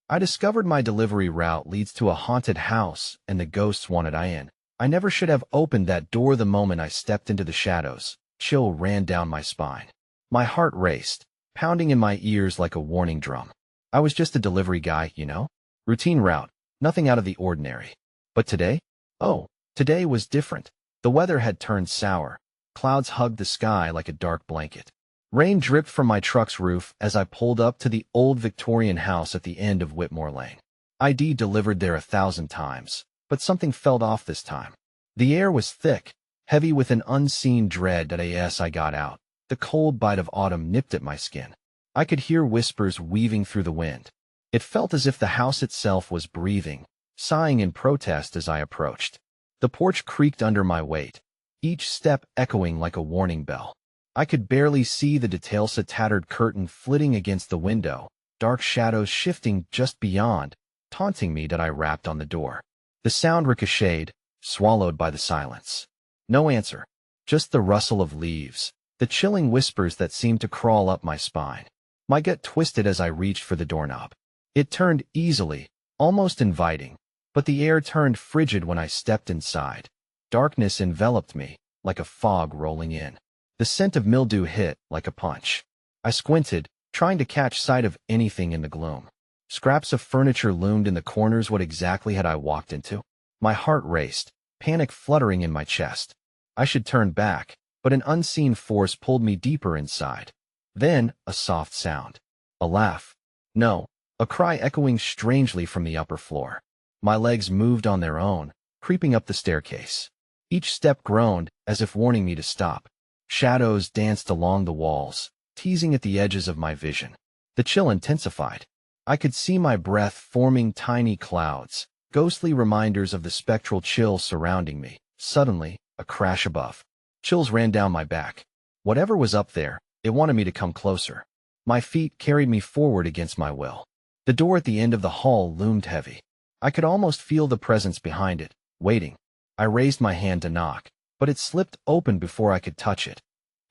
I discovered my delivery route leads to a haunted house and the ghosts wanted I in. I never should have opened that door the moment I stepped into the shadows. Chill ran down my spine. My heart raced, pounding in my ears like a warning drum. I was just a delivery guy, you know? Routine route, nothing out of the ordinary. But today? Oh, today was different. The weather had turned sour. Clouds hugged the sky like a dark blanket. Rain dripped from my truck's roof as I pulled up to the old Victorian house at the end of Whitmore Lane. ID delivered there 1,000 times, but something felt off this time. The air was thick, heavy with an unseen dread that as I got out, the cold bite of autumn nipped at my skin. I could hear whispers weaving through the wind. It felt as if the house itself was breathing, sighing in protest as I approached. The porch creaked under my weight, each step echoing like a warning bell. I could barely see the details, a tattered curtain flitting against the window, dark shadows shifting just beyond, taunting me that I rapped on the door. The sound ricocheted, swallowed by the silence. No answer, just the rustle of leaves, the chilling whispers that seemed to crawl up my spine. My gut twisted as I reached for the doorknob. It turned easily, almost inviting, but the air turned frigid when I stepped inside. Darkness enveloped me, like a fog rolling in. The scent of mildew hit like a punch. I squinted, trying to catch sight of anything in the gloom. Scraps of furniture loomed in the corners. What exactly had I walked into? My heart raced, panic fluttering in my chest. I should turn back, but an unseen force pulled me deeper inside. Then, a soft sound. A laugh. No, a cry echoing strangely from the upper floor. My legs moved on their own, creeping up the staircase. Each step groaned, as if warning me to stop. Shadows danced along the walls, teasing at the edges of my vision. The chill intensified. I could see my breath forming tiny clouds, ghostly reminders of the spectral chill surrounding me. Suddenly, a crash above. Chills ran down my back. Whatever was up there, it wanted me to come closer. My feet carried me forward against my will. The door at the end of the hall loomed heavy. I could almost feel the presence behind it, waiting. I raised my hand to knock, but it slipped open before I could touch it.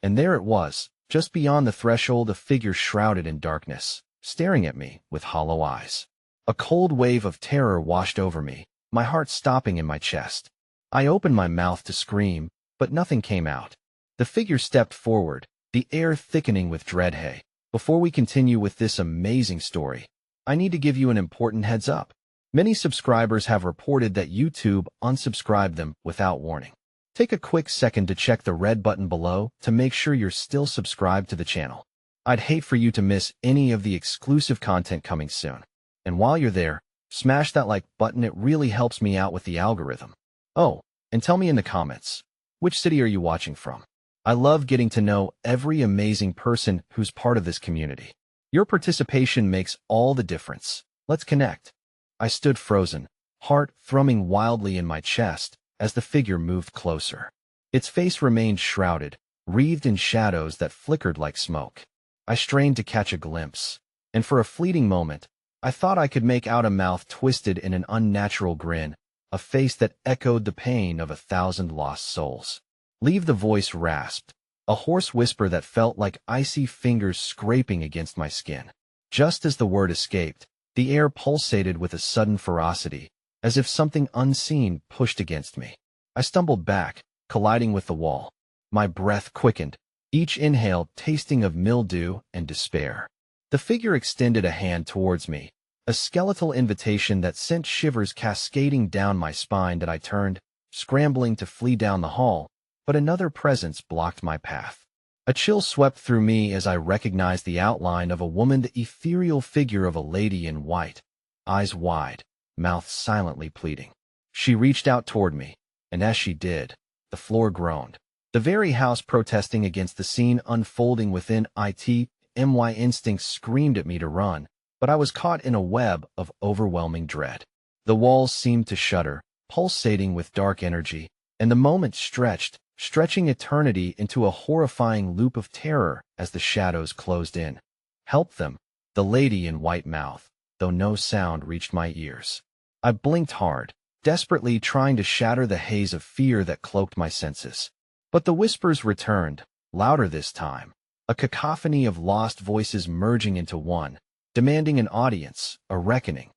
And there it was, just beyond the threshold, a figure shrouded in darkness, staring at me with hollow eyes. A cold wave of terror washed over me, my heart stopping in my chest. I opened my mouth to scream, but nothing came out. The figure stepped forward, the air thickening with dread. Hey, before we continue with this amazing story, I need to give you an important heads up. Many subscribers have reported that YouTube unsubscribed them without warning. Take a quick second to check the red button below to make sure you're still subscribed to the channel. I'd hate for you to miss any of the exclusive content coming soon. And while you're there, smash that like button. It really helps me out with the algorithm. Oh, and tell me in the comments, which city are you watching from? I love getting to know every amazing person who's part of this community. Your participation makes all the difference. Let's connect. I stood frozen, heart thrumming wildly in my chest as the figure moved closer. Its face remained shrouded, wreathed in shadows that flickered like smoke. I strained to catch a glimpse, and for a fleeting moment, I thought I could make out a mouth twisted in an unnatural grin, a face that echoed the pain of 1,000 lost souls. Leave, the voice rasped, a hoarse whisper that felt like icy fingers scraping against my skin. Just as the word escaped, the air pulsated with a sudden ferocity, as if something unseen pushed against me. I stumbled back, colliding with the wall. My breath quickened, each inhale tasting of mildew and despair. The figure extended a hand towards me, a skeletal invitation that sent shivers cascading down my spine. That I turned, scrambling to flee down the hall, but another presence blocked my path. A chill swept through me as I recognized the outline of a woman, the ethereal figure of a lady in white, eyes wide, mouth silently pleading. She reached out toward me, and as she did, the floor groaned. The very house protesting against the scene unfolding within it. My instincts screamed at me to run, but I was caught in a web of overwhelming dread. The walls seemed to shudder, pulsating with dark energy, and the moment stretching eternity into a horrifying loop of terror as the shadows closed in. Help them, the lady in white mouthed, though no sound reached my ears. I blinked hard, desperately trying to shatter the haze of fear that cloaked my senses. But the whispers returned, louder this time, a cacophony of lost voices merging into one, demanding an audience, a reckoning.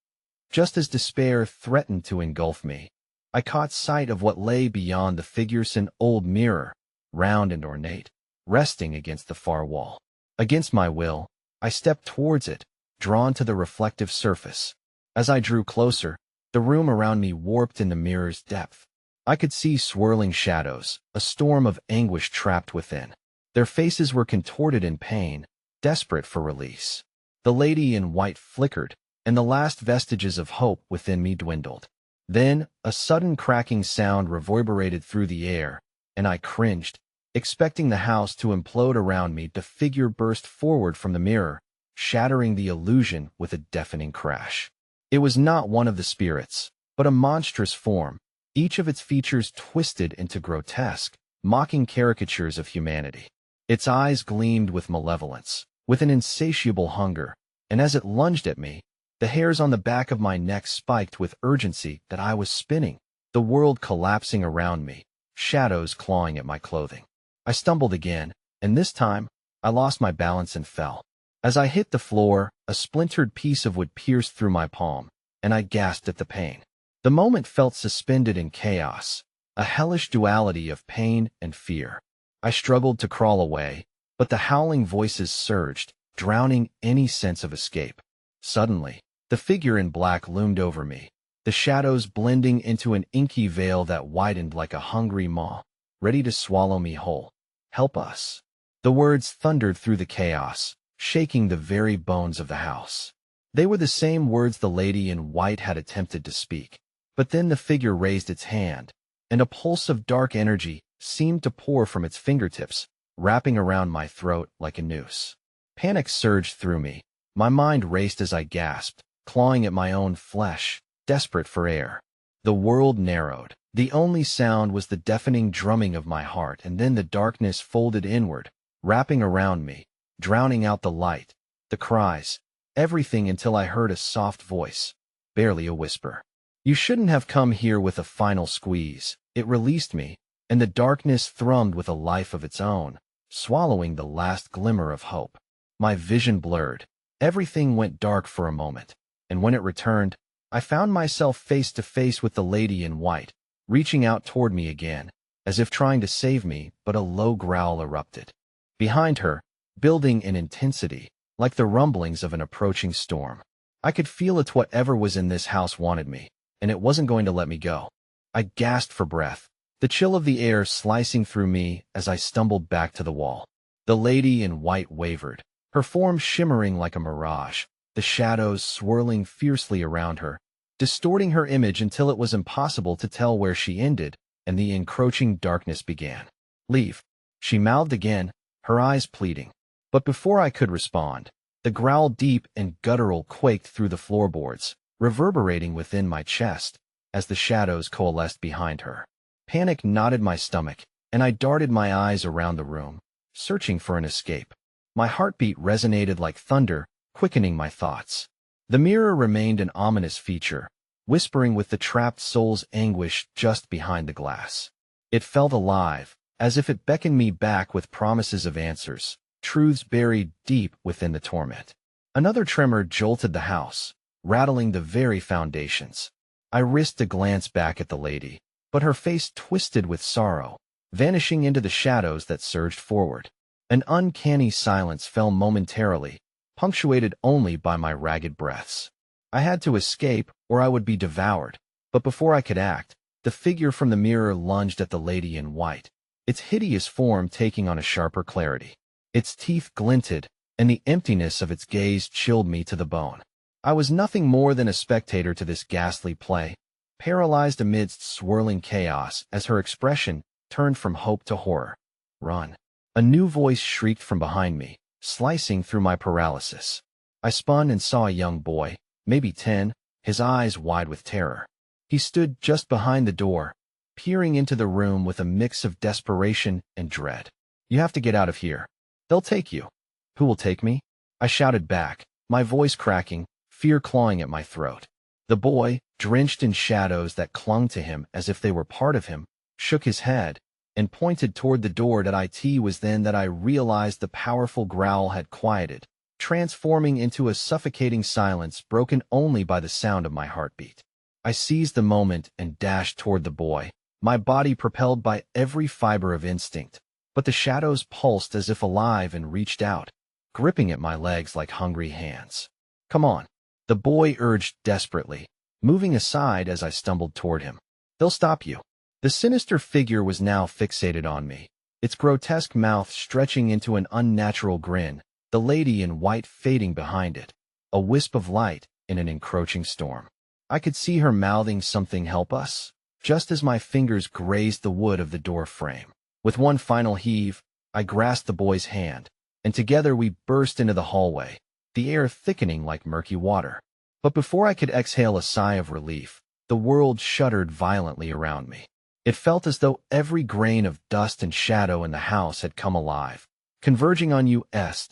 Just as despair threatened to engulf me, I caught sight of what lay beyond the figures, an old mirror, round and ornate, resting against the far wall. Against my will, I stepped towards it, drawn to the reflective surface. As I drew closer, the room around me warped in the mirror's depth. I could see swirling shadows, a storm of anguish trapped within. Their faces were contorted in pain, desperate for release. The lady in white flickered, and the last vestiges of hope within me dwindled. Then, a sudden cracking sound reverberated through the air, and I cringed, expecting the house to implode around me. The figure burst forward from the mirror, shattering the illusion with a deafening crash. It was not one of the spirits, but a monstrous form, each of its features twisted into grotesque, mocking caricatures of humanity. Its eyes gleamed with malevolence, with an insatiable hunger, and as it lunged at me, the hairs on the back of my neck spiked with urgency. That I was spinning, the world collapsing around me, shadows clawing at my clothing. I stumbled again, and this time, I lost my balance and fell. As I hit the floor, a splintered piece of wood pierced through my palm, and I gasped at the pain. The moment felt suspended in chaos, a hellish duality of pain and fear. I struggled to crawl away, but the howling voices surged, drowning any sense of escape. Suddenly, the figure in black loomed over me, the shadows blending into an inky veil that widened like a hungry maw, ready to swallow me whole. "Help us." The words thundered through the chaos, shaking the very bones of the house. They were the same words the lady in white had attempted to speak. But then the figure raised its hand, and a pulse of dark energy seemed to pour from its fingertips, wrapping around my throat like a noose. Panic surged through me. My mind raced as I gasped, clawing at my own flesh, desperate for air. The world narrowed. The only sound was the deafening drumming of my heart, and then the darkness folded inward, wrapping around me, drowning out the light, the cries, everything, until I heard a soft voice, barely a whisper. "You shouldn't have come here." With a final squeeze, it released me, and the darkness thrummed with a life of its own, swallowing the last glimmer of hope. My vision blurred. Everything went dark for a moment, and when it returned, I found myself face to face with the lady in white, reaching out toward me again, as if trying to save me, but a low growl erupted. Behind her, building in intensity, like the rumblings of an approaching storm. I could feel it. Whatever was in this house wanted me, and it wasn't going to let me go. I gasped for breath, the chill of the air slicing through me as I stumbled back to the wall. The lady in white wavered, her form shimmering like a mirage, the shadows swirling fiercely around her, distorting her image until it was impossible to tell where she ended and the encroaching darkness began. "Leave," she mouthed again, her eyes pleading. But before I could respond, the growl, deep and guttural, quaked through the floorboards, reverberating within my chest as the shadows coalesced behind her. Panic knotted my stomach, and I darted my eyes around the room, searching for an escape. My heartbeat resonated like thunder, quickening my thoughts. The mirror remained an ominous feature, whispering with the trapped soul's anguish just behind the glass. It felt alive, as if it beckoned me back with promises of answers, truths buried deep within the torment. Another tremor jolted the house, rattling the very foundations. I risked a glance back at the lady, but her face twisted with sorrow, vanishing into the shadows that surged forward. An uncanny silence fell momentarily, punctuated only by my ragged breaths. I had to escape, or I would be devoured, but before I could act, the figure from the mirror lunged at the lady in white, its hideous form taking on a sharper clarity. Its teeth glinted, and the emptiness of its gaze chilled me to the bone. I was nothing more than a spectator to this ghastly play, paralyzed amidst swirling chaos as her expression turned from hope to horror. "Run!" A new voice shrieked from behind me, slicing through my paralysis. I spun and saw a young boy, maybe 10, his eyes wide with terror. He stood just behind the door, peering into the room with a mix of desperation and dread. "You have to get out of here. They'll take you." "Who will take me?" I shouted back, my voice cracking, fear clawing at my throat. The boy, drenched in shadows that clung to him as if they were part of him, shook his head and pointed toward the door. It was then that I realized the powerful growl had quieted, transforming into a suffocating silence broken only by the sound of my heartbeat. I seized the moment and dashed toward the boy, my body propelled by every fiber of instinct. But the shadows pulsed as if alive and reached out, gripping at my legs like hungry hands. "Come on," the boy urged desperately, moving aside as I stumbled toward him. "They'll stop you." The sinister figure was now fixated on me, its grotesque mouth stretching into an unnatural grin, the lady in white fading behind it, a wisp of light in an encroaching storm. I could see her mouthing something, "Help us," just as my fingers grazed the wood of the door frame. With one final heave, I grasped the boy's hand, and together we burst into the hallway, the air thickening like murky water. But before I could exhale a sigh of relief, the world shuddered violently around me. It felt as though every grain of dust and shadow in the house had come alive, converging on us.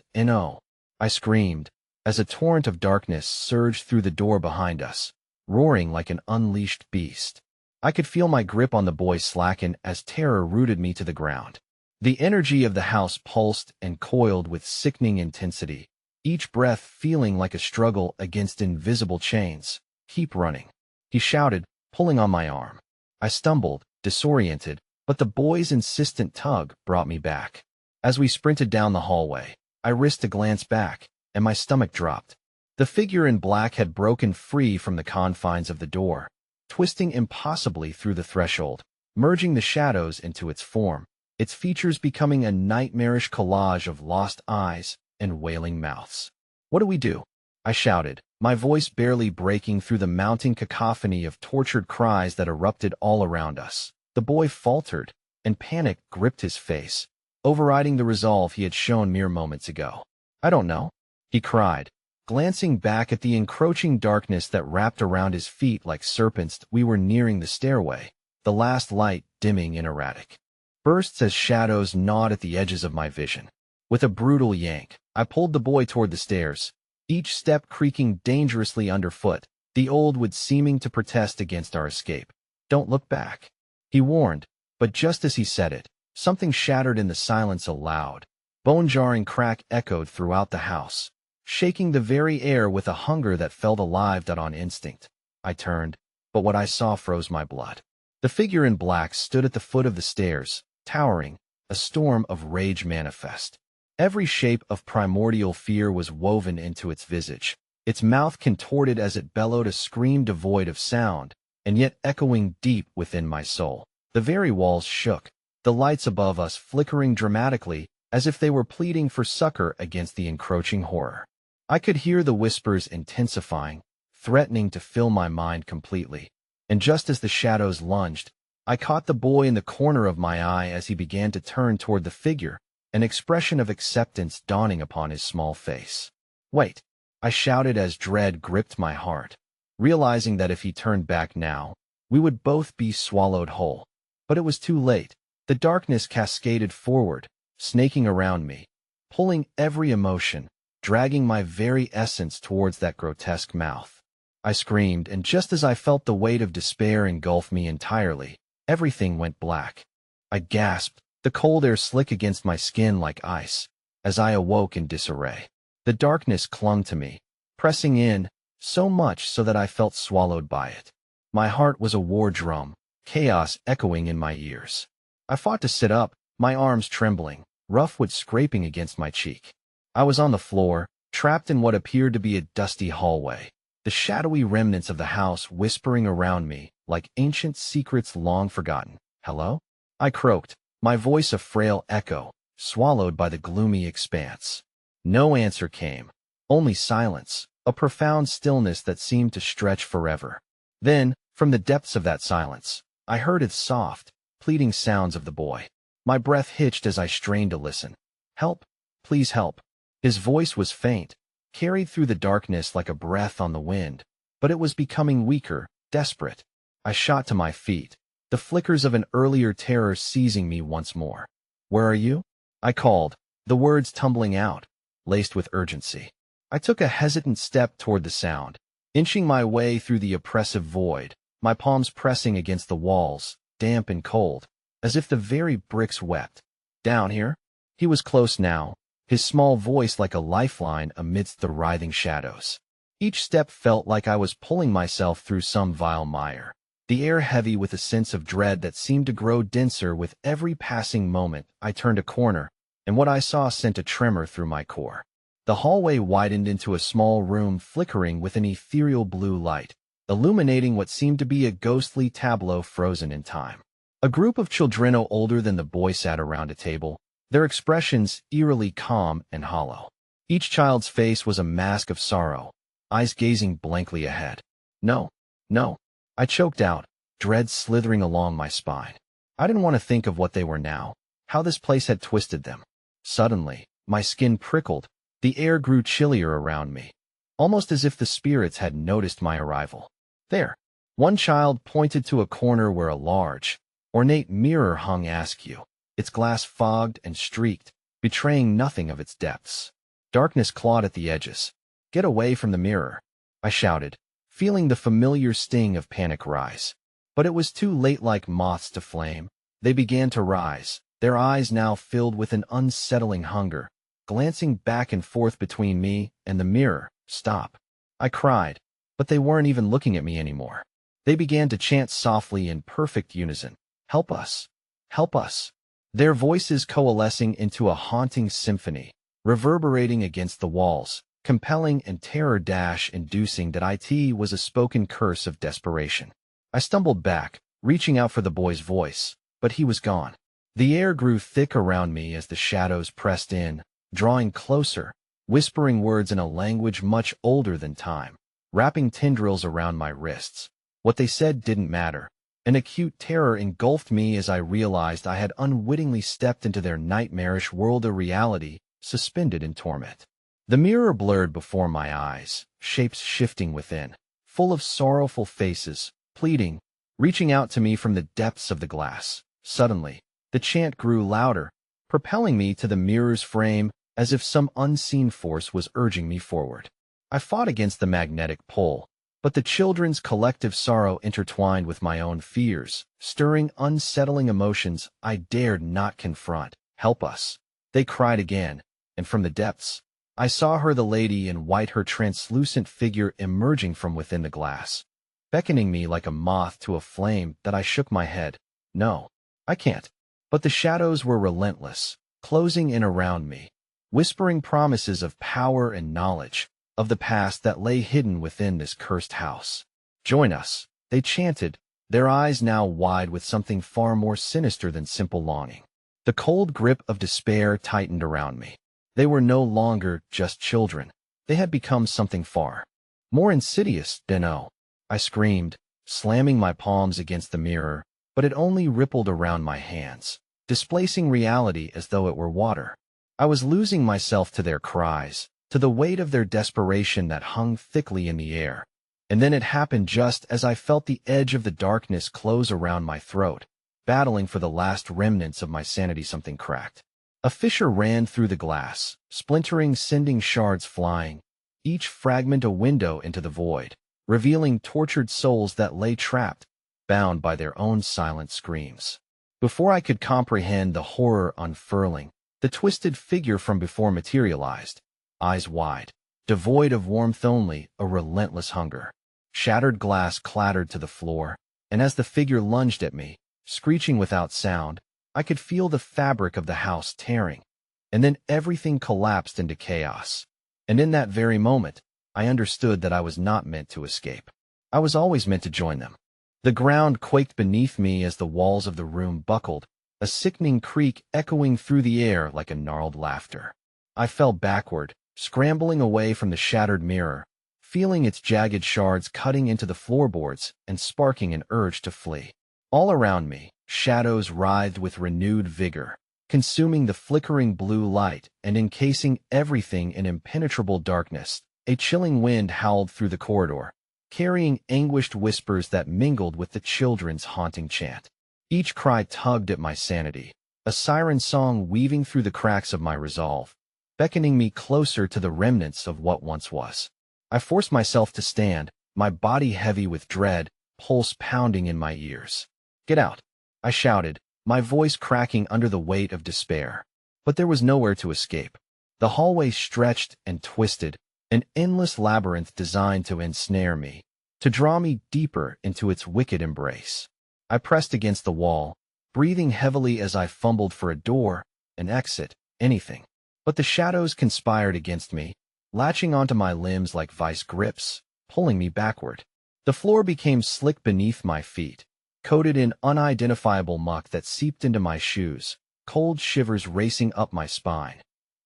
I screamed, as a torrent of darkness surged through the door behind us, roaring like an unleashed beast. I could feel my grip on the boy slacken as terror rooted me to the ground. The energy of the house pulsed and coiled with sickening intensity, each breath feeling like a struggle against invisible chains. "Keep running," he shouted, pulling on my arm. I stumbled, disoriented, but the boy's insistent tug brought me back. As we sprinted down the hallway, I risked a glance back, and my stomach dropped. The figure in black had broken free from the confines of the door, twisting impossibly through the threshold, merging the shadows into its form, its features becoming a nightmarish collage of lost eyes and wailing mouths. "What do we do?" I shouted, my voice barely breaking through the mounting cacophony of tortured cries that erupted all around us. The boy faltered, and panic gripped his face, overriding the resolve he had shown mere moments ago. "I don't know," he cried, glancing back at the encroaching darkness that wrapped around his feet like serpents. We were nearing the stairway, the last light dimming in erratic bursts as shadows gnawed at the edges of my vision. With a brutal yank, I pulled the boy toward the stairs, each step creaking dangerously underfoot, the old wood seeming to protest against our escape. "Don't look back," he warned, but just as he said it, something shattered in the silence. A loud, bone-jarring crack echoed throughout the house, shaking the very air with a hunger that felt alive. On instinct, I turned, but what I saw froze my blood. The figure in black stood at the foot of the stairs, towering, a storm of rage manifest. Every shape of primordial fear was woven into its visage, its mouth contorted as it bellowed a scream devoid of sound, and yet echoing deep within my soul. The very walls shook, the lights above us flickering dramatically as if they were pleading for succor against the encroaching horror. I could hear the whispers intensifying, threatening to fill my mind completely. And just as the shadows lunged, I caught the boy in the corner of my eye as he began to turn toward the figure, an expression of acceptance dawning upon his small face. "Wait," I shouted as dread gripped my heart, realizing that if he turned back now, we would both be swallowed whole. But it was too late. The darkness cascaded forward, snaking around me, pulling every emotion, dragging my very essence towards that grotesque mouth. I screamed, and just as I felt the weight of despair engulf me entirely, everything went black. I gasped, the cold air slick against my skin like ice, as I awoke in disarray. The darkness clung to me, pressing in, so much so that I felt swallowed by it. My heart was a war drum, chaos echoing in my ears. I fought to sit up, my arms trembling, rough wood scraping against my cheek. I was on the floor, trapped in what appeared to be a dusty hallway, the shadowy remnants of the house whispering around me like ancient secrets long forgotten. "Hello?" I croaked, my voice a frail echo, swallowed by the gloomy expanse. No answer came, only silence, a profound stillness that seemed to stretch forever. Then, from the depths of that silence, I heard the soft, pleading sounds of the boy. My breath hitched as I strained to listen. "Help, please help." His voice was faint, carried through the darkness like a breath on the wind, but it was becoming weaker, desperate. I shot to my feet, the flickers of an earlier terror seizing me once more. "Where are you?" I called, the words tumbling out, laced with urgency. I took a hesitant step toward the sound, inching my way through the oppressive void, my palms pressing against the walls, damp and cold, as if the very bricks wept. "Down here?" He was close now, his small voice like a lifeline amidst the writhing shadows. Each step felt like I was pulling myself through some vile mire, the air heavy with a sense of dread that seemed to grow denser with every passing moment. I turned a corner, and what I saw sent a tremor through my core. The hallway widened into a small room flickering with an ethereal blue light, illuminating what seemed to be a ghostly tableau frozen in time. A group of children no older than the boy sat around a table, their expressions eerily calm and hollow. Each child's face was a mask of sorrow, eyes gazing blankly ahead. No, no, I choked out, dread slithering along my spine. I didn't want to think of what they were now, how this place had twisted them. Suddenly, my skin prickled, the air grew chillier around me, almost as if the spirits had noticed my arrival. There, one child pointed to a corner where a large, ornate mirror hung askew, its glass fogged and streaked, betraying nothing of its depths. Darkness clawed at the edges. "Get away from the mirror," I shouted, feeling the familiar sting of panic rise. But it was too late. Like moths to flame, they began to rise, their eyes now filled with an unsettling hunger, glancing back and forth between me and the mirror. "Stop," I cried, but they weren't even looking at me anymore. They began to chant softly in perfect unison. "Help us! Help us!" Their voices coalescing into a haunting symphony, reverberating against the walls, compelling and terror-inducing that it was a spoken curse of desperation. I stumbled back, reaching out for the boy's voice, but he was gone. The air grew thick around me as the shadows pressed in, drawing closer, whispering words in a language much older than time, wrapping tendrils around my wrists. What they said didn't matter. An acute terror engulfed me as I realized I had unwittingly stepped into their nightmarish world, a reality suspended in torment. The mirror blurred before my eyes, shapes shifting within, full of sorrowful faces, pleading, reaching out to me from the depths of the glass. Suddenly, the chant grew louder, propelling me to the mirror's frame as if some unseen force was urging me forward. I fought against the magnetic pull, but the children's collective sorrow intertwined with my own fears, stirring unsettling emotions I dared not confront. "Help us," they cried again, and from the depths, I saw her, the lady in white, her translucent figure emerging from within the glass, beckoning me like a moth to a flame. That I shook my head. "No, I can't." But the shadows were relentless, closing in around me, whispering promises of power and knowledge, of the past that lay hidden within this cursed house. "Join us," they chanted, their eyes now wide with something far more sinister than simple longing. The cold grip of despair tightened around me. They were no longer just children. They had become something far more insidious. "No," I screamed, slamming my palms against the mirror, but it only rippled around my hands, displacing reality as though it were water. I was losing myself to their cries, to the weight of their desperation that hung thickly in the air. And then it happened just as I felt the edge of the darkness close around my throat, battling for the last remnants of my sanity. Something cracked. A fissure ran through the glass, splintering, sending shards flying, each fragment a window into the void, revealing tortured souls that lay trapped, bound by their own silent screams. Before I could comprehend the horror unfurling, the twisted figure from before materialized, eyes wide, devoid of warmth, only a relentless hunger. Shattered glass clattered to the floor, and as the figure lunged at me, screeching without sound, I could feel the fabric of the house tearing, and then everything collapsed into chaos. And in that very moment, I understood that I was not meant to escape. I was always meant to join them. The ground quaked beneath me as the walls of the room buckled, a sickening creak echoing through the air like a gnarled laughter. I fell backward, scrambling away from the shattered mirror, feeling its jagged shards cutting into the floorboards and sparking an urge to flee. All around me, shadows writhed with renewed vigor, consuming the flickering blue light and encasing everything in impenetrable darkness. A chilling wind howled through the corridor, carrying anguished whispers that mingled with the children's haunting chant. Each cry tugged at my sanity, a siren song weaving through the cracks of my resolve, beckoning me closer to the remnants of what once was. I forced myself to stand, my body heavy with dread, pulse pounding in my ears. "Get out," I shouted, my voice cracking under the weight of despair. But there was nowhere to escape. The hallway stretched and twisted, an endless labyrinth designed to ensnare me, to draw me deeper into its wicked embrace. I pressed against the wall, breathing heavily as I fumbled for a door, an exit, anything. But the shadows conspired against me, latching onto my limbs like vice grips, pulling me backward. The floor became slick beneath my feet, coated in unidentifiable muck that seeped into my shoes, cold shivers racing up my spine.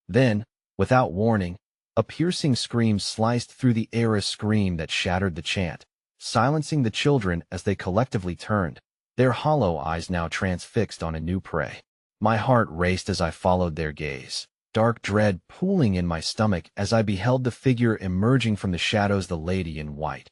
Then, without warning, a piercing scream sliced through the air, a scream that shattered the chant, silencing the children as they collectively turned, their hollow eyes now transfixed on a new prey. My heart raced as I followed their gaze, dark dread pooling in my stomach as I beheld the figure emerging from the shadows, the lady in white.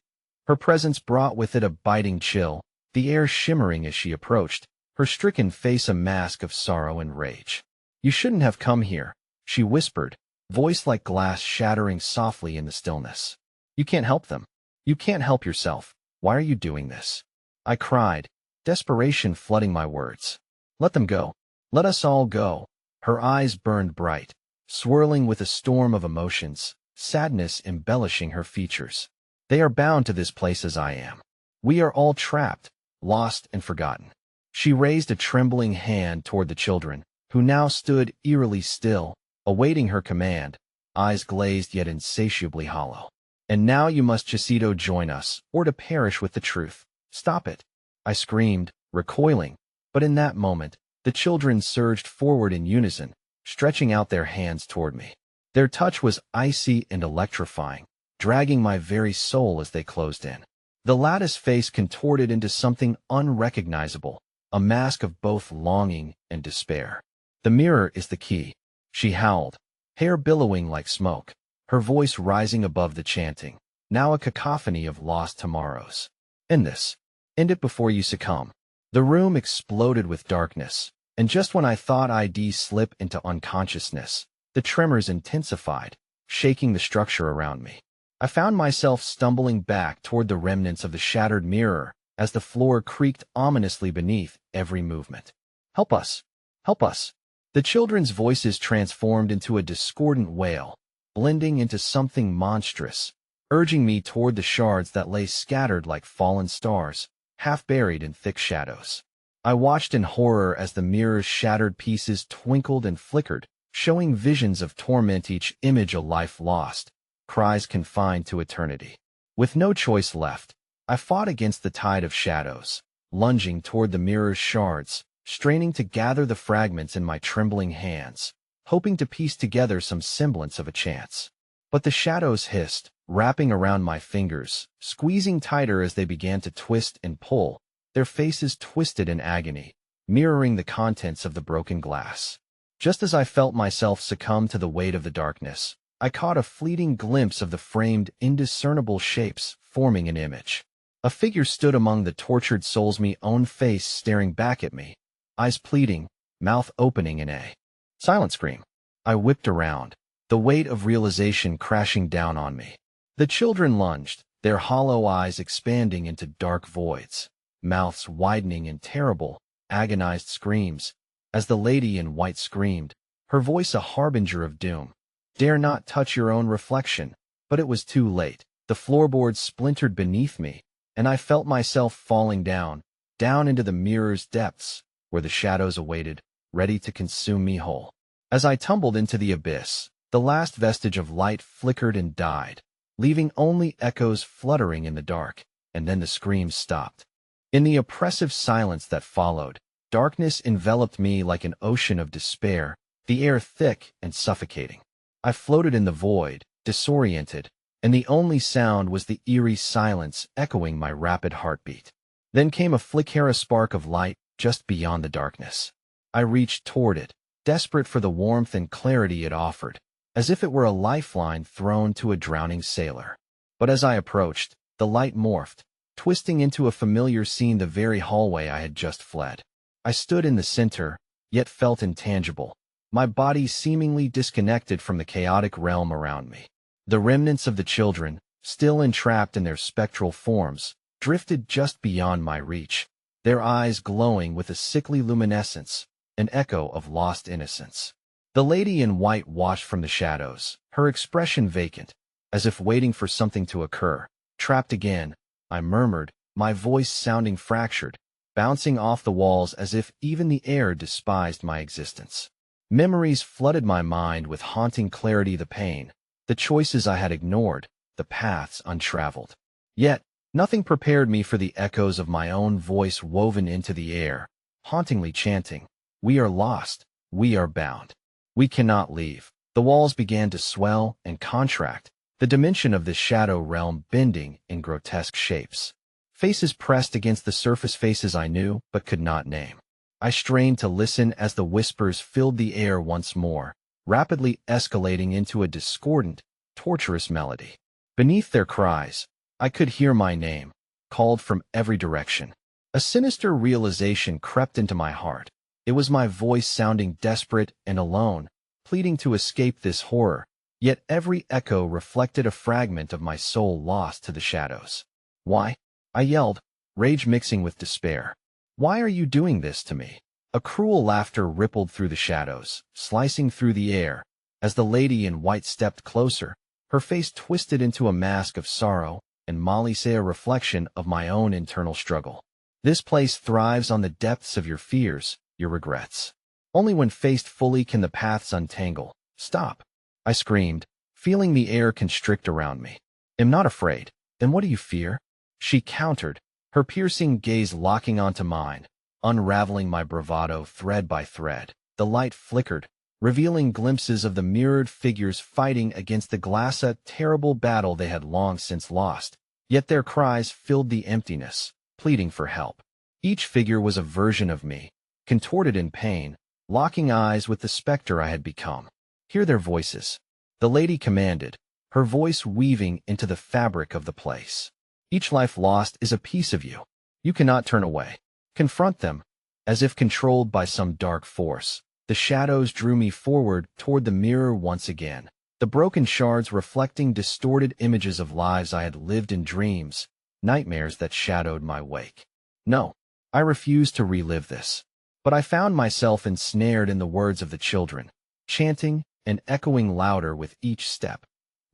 Her presence brought with it a biting chill, the air shimmering as she approached, her stricken face a mask of sorrow and rage. "You shouldn't have come here," she whispered, voice like glass shattering softly in the stillness. "You can't help them. You can't help yourself. Why are you doing this?" I cried, desperation flooding my words. "Let them go. Let us all go." Her eyes burned bright, swirling with a storm of emotions, sadness embellishing her features. "They are bound to this place as I am. We are all trapped, lost and forgotten." She raised a trembling hand toward the children, who now stood eerily still, awaiting her command, eyes glazed yet insatiably hollow. "And now you must Chisido join us, or to perish with the truth. Stop it!" I screamed, recoiling, but in that moment, the children surged forward in unison, stretching out their hands toward me. Their touch was icy and electrifying, dragging my very soul as they closed in. The lattice face contorted into something unrecognizable, a mask of both longing and despair. "The mirror is the key," she howled, hair billowing like smoke, her voice rising above the chanting, now a cacophony of lost tomorrows. "End this. End it before you succumb." The room exploded with darkness, and just when I thought I'd slip into unconsciousness, the tremors intensified, shaking the structure around me. I found myself stumbling back toward the remnants of the shattered mirror as the floor creaked ominously beneath every movement. "Help us! Help us!" The children's voices transformed into a discordant wail, blending into something monstrous, urging me toward the shards that lay scattered like fallen stars, half buried in thick shadows. I watched in horror as the mirror's shattered pieces twinkled and flickered, showing visions of torment, each image a life lost, cries confined to eternity. With no choice left, I fought against the tide of shadows, lunging toward the mirror's shards, straining to gather the fragments in my trembling hands, hoping to piece together some semblance of a chance. But the shadows hissed, wrapping around my fingers, squeezing tighter as they began to twist and pull, their faces twisted in agony, mirroring the contents of the broken glass. Just as I felt myself succumb to the weight of the darkness, I caught a fleeting glimpse of the framed, indiscernible shapes forming an image. A figure stood among the tortured souls, my own face staring back at me, eyes pleading, mouth opening in a silent scream. I whipped around, the weight of realization crashing down on me. The children lunged, their hollow eyes expanding into dark voids, mouths widening in terrible, agonized screams, as the lady in white screamed, her voice a harbinger of doom. "Dare not touch your own reflection." But it was too late. The floorboards splintered beneath me, and I felt myself falling down into the mirror's depths, where the shadows awaited, ready to consume me whole. As I tumbled into the abyss, the last vestige of light flickered and died, leaving only echoes fluttering in the dark, and then the screams stopped. In the oppressive silence that followed, darkness enveloped me like an ocean of despair, the air thick and suffocating. I floated in the void, disoriented, and the only sound was the eerie silence echoing my rapid heartbeat. Then came a flicker, a spark of light just beyond the darkness. I reached toward it, desperate for the warmth and clarity it offered, as if it were a lifeline thrown to a drowning sailor. But as I approached, the light morphed, twisting into a familiar scene, the very hallway I had just fled. I stood in the center, yet felt intangible, my body seemingly disconnected from the chaotic realm around me. The remnants of the children, still entrapped in their spectral forms, drifted just beyond my reach, their eyes glowing with a sickly luminescence, an echo of lost innocence. The lady in white watched from the shadows, her expression vacant, as if waiting for something to occur. Trapped again, I murmured, my voice sounding fractured, bouncing off the walls as if even the air despised my existence. Memories flooded my mind with haunting clarity, the pain, the choices I had ignored, the paths untraveled. Yet, nothing prepared me for the echoes of my own voice woven into the air, hauntingly chanting, "We are lost, we are bound. We cannot leave." The walls began to swell and contract, the dimension of this shadow realm bending in grotesque shapes. Faces pressed against the surface, faces I knew but could not name. I strained to listen as the whispers filled the air once more, rapidly escalating into a discordant, torturous melody. Beneath their cries, I could hear my name, called from every direction. A sinister realization crept into my heart. It was my voice sounding desperate and alone, pleading to escape this horror, yet every echo reflected a fragment of my soul lost to the shadows. "Why?" I yelled, rage mixing with despair. "Why are you doing this to me?" A cruel laughter rippled through the shadows, slicing through the air. As the lady in white stepped closer, her face twisted into a mask of sorrow, and Molly say a reflection of my own internal struggle. "This place thrives on the depths of your fears, your regrets. Only when faced fully can the paths untangle. Stop!" I screamed, feeling the air constrict around me. "I'm not afraid." "Then what do you fear?" She countered, her piercing gaze locking onto mine, unraveling my bravado thread by thread. The light flickered, revealing glimpses of the mirrored figures fighting against the glass, a terrible battle they had long since lost. Yet their cries filled the emptiness, pleading for help. Each figure was a version of me, contorted in pain, locking eyes with the specter I had become. "Hear their voices," the lady commanded, her voice weaving into the fabric of the place. "Each life lost is a piece of you. You cannot turn away. Confront them." As if controlled by some dark force, the shadows drew me forward toward the mirror once again, the broken shards reflecting distorted images of lives I had lived in, dreams, nightmares that shadowed my wake. No, I refused to relive this. But I found myself ensnared in the words of the children, chanting and echoing louder with each step.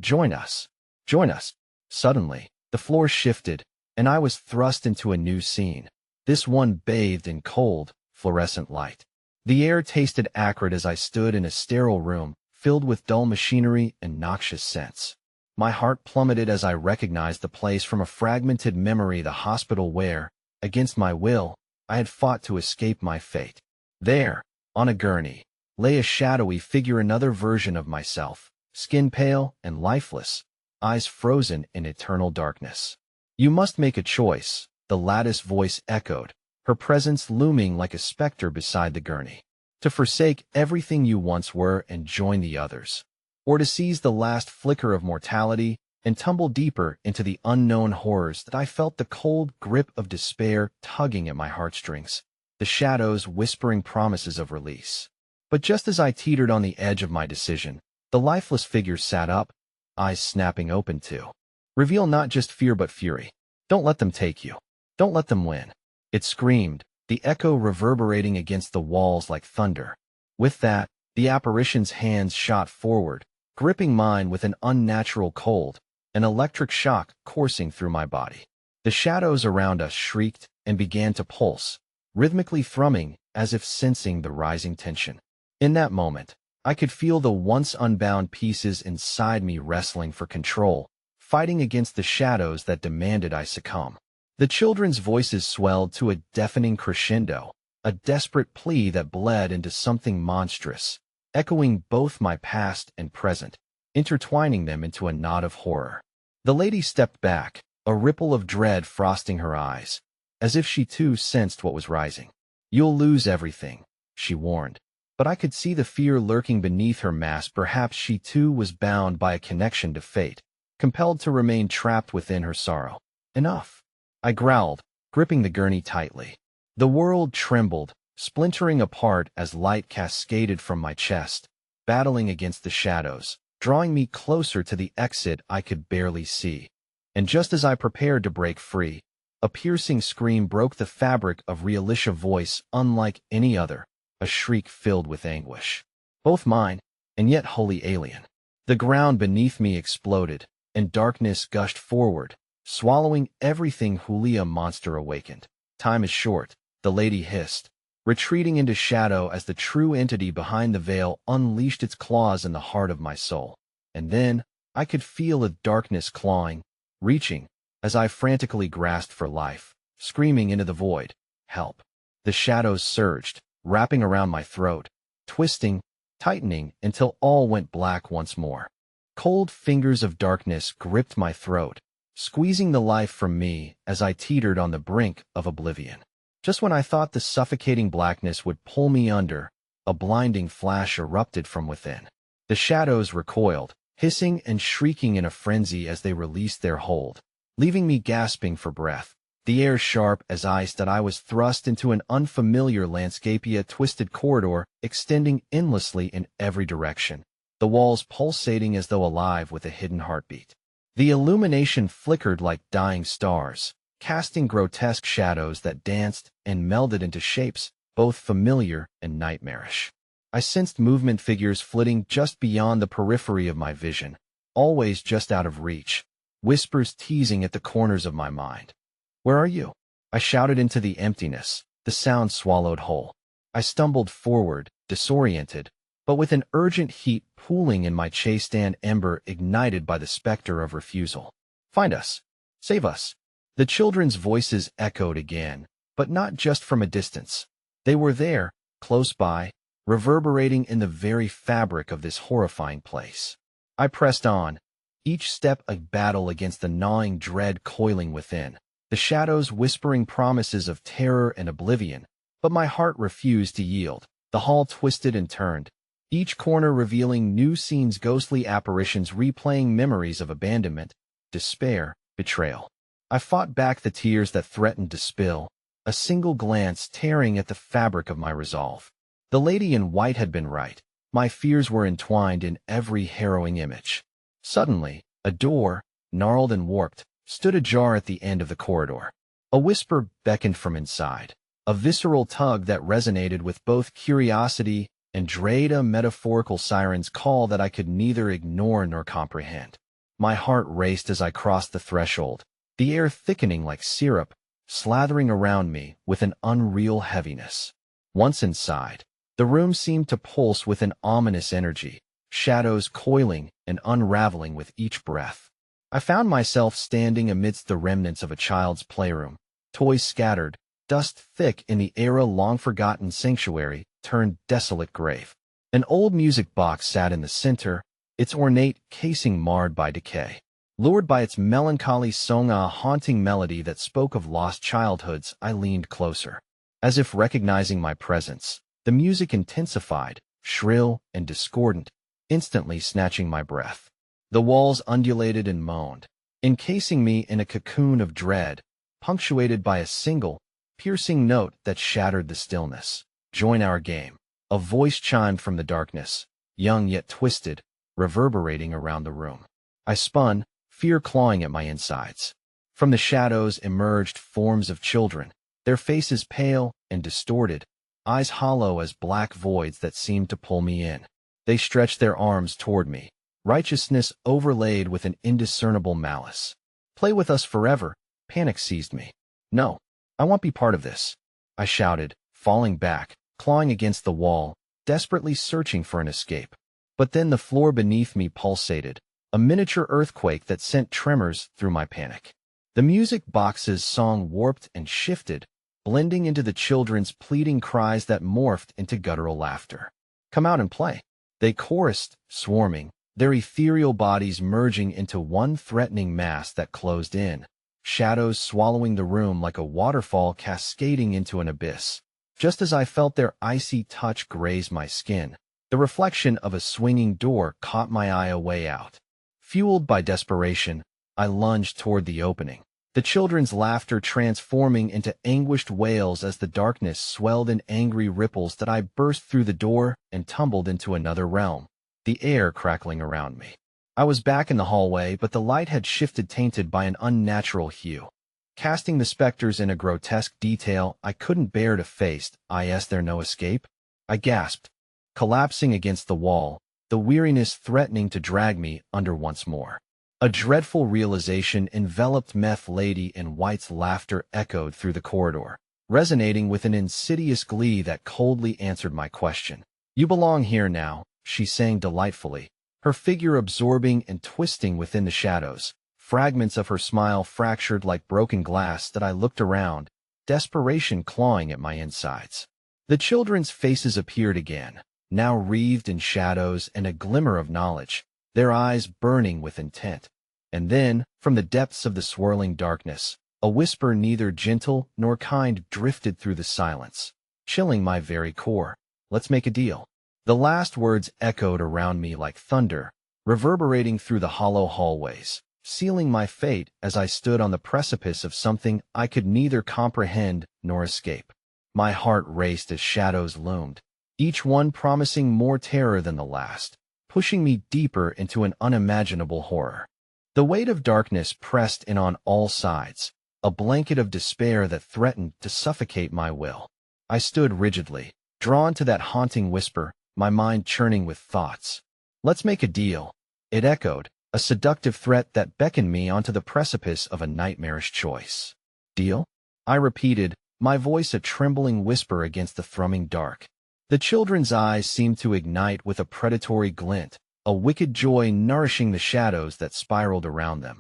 "Join us! Join us!" Suddenly, the floor shifted, and I was thrust into a new scene, this one bathed in cold, fluorescent light. The air tasted acrid as I stood in a sterile room, filled with dull machinery and noxious scents. My heart plummeted as I recognized the place from a fragmented memory, the hospital where, against my will, I had fought to escape my fate. There, on a gurney, lay a shadowy figure, another version of myself, skin pale and lifeless, eyes frozen in eternal darkness. "You must make a choice," the lattice voice echoed, her presence looming like a specter beside the gurney. "To forsake everything you once were and join the others, or to seize the last flicker of mortality and tumble deeper into the unknown horrors." That I felt the cold grip of despair tugging at my heartstrings, the shadows whispering promises of release. But just as I teetered on the edge of my decision, the lifeless figure sat up, eyes snapping open to reveal not just fear but fury. "Don't let them take you. Don't let them win," it screamed, the echo reverberating against the walls like thunder. With that, the apparition's hands shot forward, gripping mine with an unnatural cold, an electric shock coursing through my body. The shadows around us shrieked and began to pulse, rhythmically thrumming as if sensing the rising tension. In that moment, I could feel the once unbound pieces inside me wrestling for control, fighting against the shadows that demanded I succumb. The children's voices swelled to a deafening crescendo, a desperate plea that bled into something monstrous, echoing both my past and present, intertwining them into a knot of horror. The lady stepped back, a ripple of dread frosting her eyes, as if she too sensed what was rising. "You'll lose everything," she warned. But I could see the fear lurking beneath her mask. Perhaps she too was bound by a connection to fate, compelled to remain trapped within her sorrow. "Enough," I growled, gripping the gurney tightly. The world trembled, splintering apart as light cascaded from my chest, battling against the shadows, drawing me closer to the exit I could barely see. And just as I prepared to break free, a piercing scream broke the fabric of Realisha's voice, unlike any other, a shriek filled with anguish. both mine, and yet wholly alien. The ground beneath me exploded, and darkness gushed forward, swallowing everything Julia monster awakened. Time is short, the lady hissed, retreating into shadow as the true entity behind the veil unleashed its claws in the heart of my soul. And then, I could feel the darkness clawing, reaching, as I frantically grasped for life, screaming into the void, "Help!" The shadows surged, wrapping around my throat, twisting, tightening until all went black once more. Cold fingers of darkness gripped my throat, squeezing the life from me as I teetered on the brink of oblivion. Just when I thought the suffocating blackness would pull me under, a blinding flash erupted from within. The shadows recoiled, hissing and shrieking in a frenzy as they released their hold, leaving me gasping for breath. The air sharp as ice that I was thrust into an unfamiliar landscape, a twisted corridor extending endlessly in every direction, the walls pulsating as though alive with a hidden heartbeat. The illumination flickered like dying stars, casting grotesque shadows that danced and melded into shapes both familiar and nightmarish. I sensed movement, figures flitting just beyond the periphery of my vision, always just out of reach, whispers teasing at the corners of my mind. "Where are you?" I shouted into the emptiness, the sound swallowed whole. I stumbled forward, disoriented, but with an urgent heat pooling in my chest, an ember ignited by the specter of refusal. "Find us! Save us!" The children's voices echoed again, but not just from a distance. They were there, close by, reverberating in the very fabric of this horrifying place. I pressed on, each step a battle against the gnawing dread coiling within, the shadows whispering promises of terror and oblivion, but my heart refused to yield. The hall twisted and turned, each corner revealing new scenes, ghostly apparitions replaying memories of abandonment, despair, betrayal. I fought back the tears that threatened to spill, a single glance tearing at the fabric of my resolve. The lady in white had been right. My fears were entwined in every harrowing image. Suddenly, a door, gnarled and warped, stood ajar at the end of the corridor. A whisper beckoned from inside, a visceral tug that resonated with both curiosity and dread, a metaphorical siren's call that I could neither ignore nor comprehend. My heart raced as I crossed the threshold, the air thickening like syrup, slathering around me with an unreal heaviness. Once inside, the room seemed to pulse with an ominous energy, shadows coiling and unraveling with each breath. I found myself standing amidst the remnants of a child's playroom, toys scattered, dust thick in the era long-forgotten sanctuary turned desolate grave. An old music box sat in the center, its ornate casing marred by decay. Lured by its melancholy song, a haunting melody that spoke of lost childhoods, I leaned closer. As if recognizing my presence, the music intensified, shrill and discordant, instantly snatching my breath. The walls undulated and moaned, encasing me in a cocoon of dread, punctuated by a single, piercing note that shattered the stillness. "Join our game." A voice chimed from the darkness, young yet twisted, reverberating around the room. I spun, fear clawing at my insides. From the shadows emerged forms of children, their faces pale and distorted, eyes hollow as black voids that seemed to pull me in. They stretched their arms toward me, righteousness overlaid with an indiscernible malice. "Play with us forever," panic seized me. "No, I won't be part of this," I shouted, falling back, clawing against the wall, desperately searching for an escape. But then the floor beneath me pulsated, a miniature earthquake that sent tremors through my panic. The music box's song warped and shifted, blending into the children's pleading cries that morphed into guttural laughter. "Come out and play," they chorused, swarming, their ethereal bodies merging into one threatening mass that closed in, shadows swallowing the room like a waterfall cascading into an abyss. Just as I felt their icy touch graze my skin, the reflection of a swinging door caught my eye a way out. Fueled by desperation, I lunged toward the opening, the children's laughter transforming into anguished wails as the darkness swelled in angry ripples that I burst through the door and tumbled into another realm, the air crackling around me. I was back in the hallway, but the light had shifted, tainted by an unnatural hue, casting the specters in a grotesque detail I couldn't bear to face. "Is there no escape?" I gasped, collapsing against the wall, the weariness threatening to drag me under once more. A dreadful realization enveloped Meth Lady in White's laughter echoed through the corridor, resonating with an insidious glee that coldly answered my question. "You belong here now," she sang delightfully, her figure absorbing and twisting within the shadows, fragments of her smile fractured like broken glass that I looked around, desperation clawing at my insides. The children's faces appeared again, now wreathed in shadows and a glimmer of knowledge, their eyes burning with intent. And then, from the depths of the swirling darkness, a whisper neither gentle nor kind drifted through the silence, chilling my very core. "Let's make a deal." The last words echoed around me like thunder, reverberating through the hollow hallways, sealing my fate as I stood on the precipice of something I could neither comprehend nor escape. My heart raced as shadows loomed, each one promising more terror than the last, pushing me deeper into an unimaginable horror. The weight of darkness pressed in on all sides, a blanket of despair that threatened to suffocate my will. I stood rigidly, drawn to that haunting whisper, my mind churning with thoughts. "Let's make a deal," it echoed, a seductive threat that beckoned me onto the precipice of a nightmarish choice. "Deal?" I repeated, my voice a trembling whisper against the thrumming dark. The children's eyes seemed to ignite with a predatory glint, a wicked joy nourishing the shadows that spiraled around them.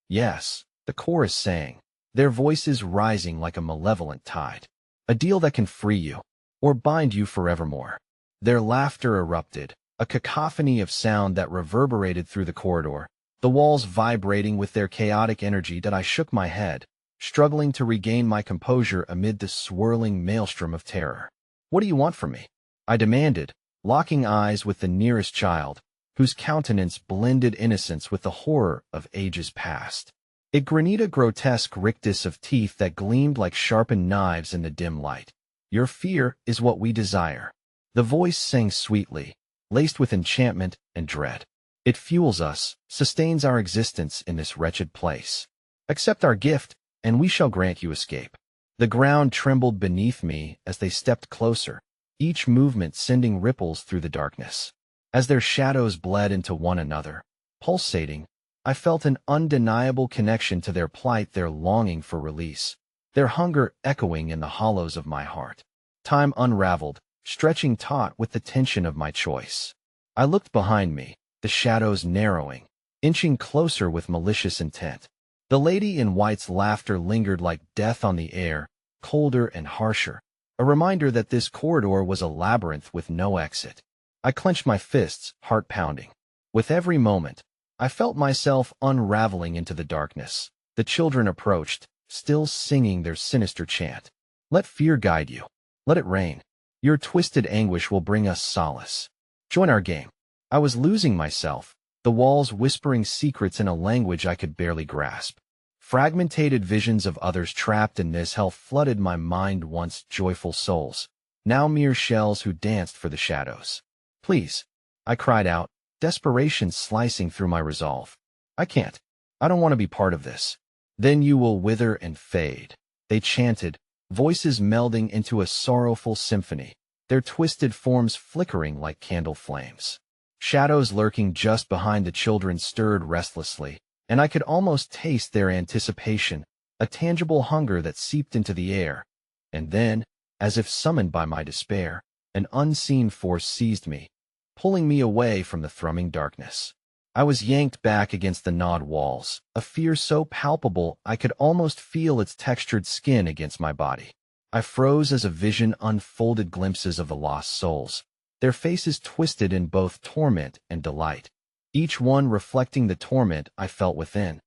"Yes," the chorus sang, their voices rising like a malevolent tide. "A deal that can free you, or bind you forevermore." Their laughter erupted, a cacophony of sound that reverberated through the corridor, the walls vibrating with their chaotic energy that I shook my head, struggling to regain my composure amid the swirling maelstrom of terror. "What do you want from me?" I demanded, locking eyes with the nearest child, whose countenance blended innocence with the horror of ages past. It granted a grotesque rictus of teeth that gleamed like sharpened knives in the dim light. "Your fear is what we desire." The voice sang sweetly, laced with enchantment and dread. "It fuels us, sustains our existence in this wretched place. Accept our gift, and we shall grant you escape." The ground trembled beneath me as they stepped closer, each movement sending ripples through the darkness. As their shadows bled into one another, pulsating, I felt an undeniable connection to their plight, their longing for release, their hunger echoing in the hollows of my heart. Time unraveled, stretching taut with the tension of my choice. I looked behind me, the shadows narrowing, inching closer with malicious intent. The lady in white's laughter lingered like death on the air, colder and harsher, a reminder that this corridor was a labyrinth with no exit. I clenched my fists, heart pounding. With every moment, I felt myself unraveling into the darkness. The children approached, still singing their sinister chant. "Let fear guide you. Let it rain. Your twisted anguish will bring us solace. Join our game." I was losing myself, the walls whispering secrets in a language I could barely grasp. Fragmented visions of others trapped in this hell flooded my mind, once joyful souls, now mere shells who danced for the shadows. "Please," I cried out, desperation slicing through my resolve. "I can't. I don't want to be part of this." "Then you will wither and fade," they chanted, voices melding into a sorrowful symphony, their twisted forms flickering like candle flames. Shadows lurking just behind the children stirred restlessly, and I could almost taste their anticipation, a tangible hunger that seeped into the air. And then, as if summoned by my despair, an unseen force seized me, pulling me away from the thrumming darkness. I was yanked back against the gnawed walls, a fear so palpable I could almost feel its textured skin against my body. I froze as a vision unfolded, glimpses of the lost souls, their faces twisted in both torment and delight, each one reflecting the torment I felt within.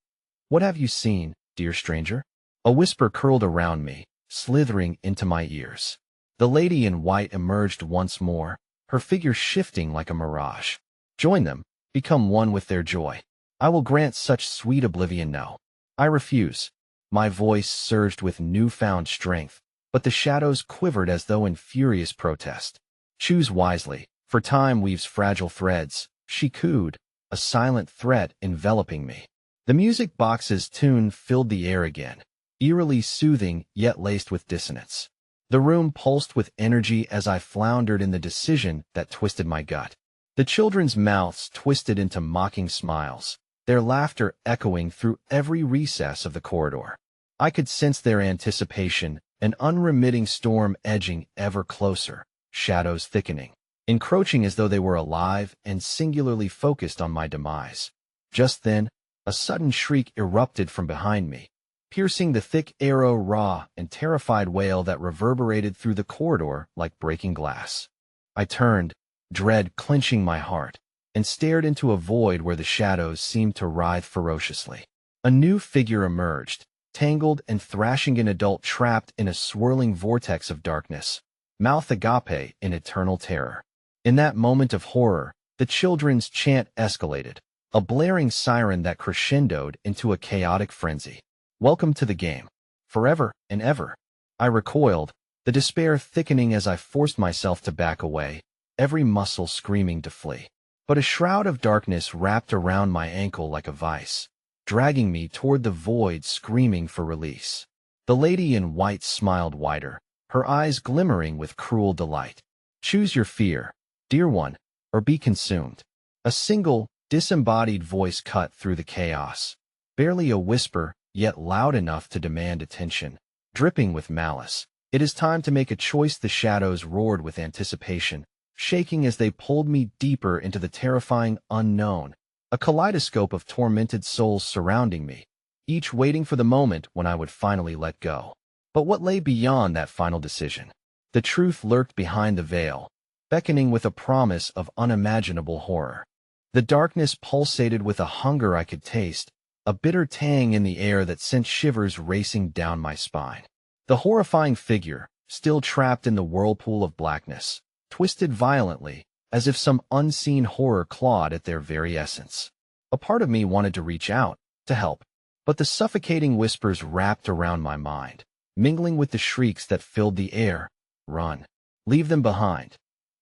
"What have you seen, dear stranger?" A whisper curled around me, slithering into my ears. The lady in white emerged once more, her figure shifting like a mirage. "Join them, become one with their joy. I will grant such sweet oblivion. No, I refuse." My voice surged with newfound strength, but the shadows quivered as though in furious protest. "Choose wisely, for time weaves fragile threads," she cooed, a silent threat enveloping me. The music box's tune filled the air again, eerily soothing yet laced with dissonance. The room pulsed with energy as I floundered in the decision that twisted my gut. The children's mouths twisted into mocking smiles, their laughter echoing through every recess of the corridor. I could sense their anticipation, an unremitting storm edging ever closer, shadows thickening, encroaching as though they were alive and singularly focused on my demise. Just then, a sudden shriek erupted from behind me, piercing the thick air, raw and terrified wail that reverberated through the corridor like breaking glass. I turned, dread clenching my heart, and stared into a void where the shadows seemed to writhe ferociously. A new figure emerged, tangled and thrashing an adult trapped in a swirling vortex of darkness, mouth agape in eternal terror. In that moment of horror, the children's chant escalated, a blaring siren that crescendoed into a chaotic frenzy. Welcome to the game. Forever and ever. I recoiled, the despair thickening as I forced myself to back away, every muscle screaming to flee. But a shroud of darkness wrapped around my ankle like a vice, dragging me toward the void, screaming for release. The lady in white smiled wider, her eyes glimmering with cruel delight. Choose your fear, dear one, or be consumed. A single, disembodied voice cut through the chaos, barely a whisper, yet loud enough to demand attention, dripping with malice. It is time to make a choice. The shadows roared with anticipation, shaking as they pulled me deeper into the terrifying unknown, a kaleidoscope of tormented souls surrounding me, each waiting for the moment when I would finally let go. But what lay beyond that final decision? The truth lurked behind the veil, beckoning with a promise of unimaginable horror. The darkness pulsated with a hunger I could taste, a bitter tang in the air that sent shivers racing down my spine. The horrifying figure, still trapped in the whirlpool of blackness, twisted violently, as if some unseen horror clawed at their very essence. A part of me wanted to reach out, to help, but the suffocating whispers wrapped around my mind, mingling with the shrieks that filled the air. Run. Leave them behind.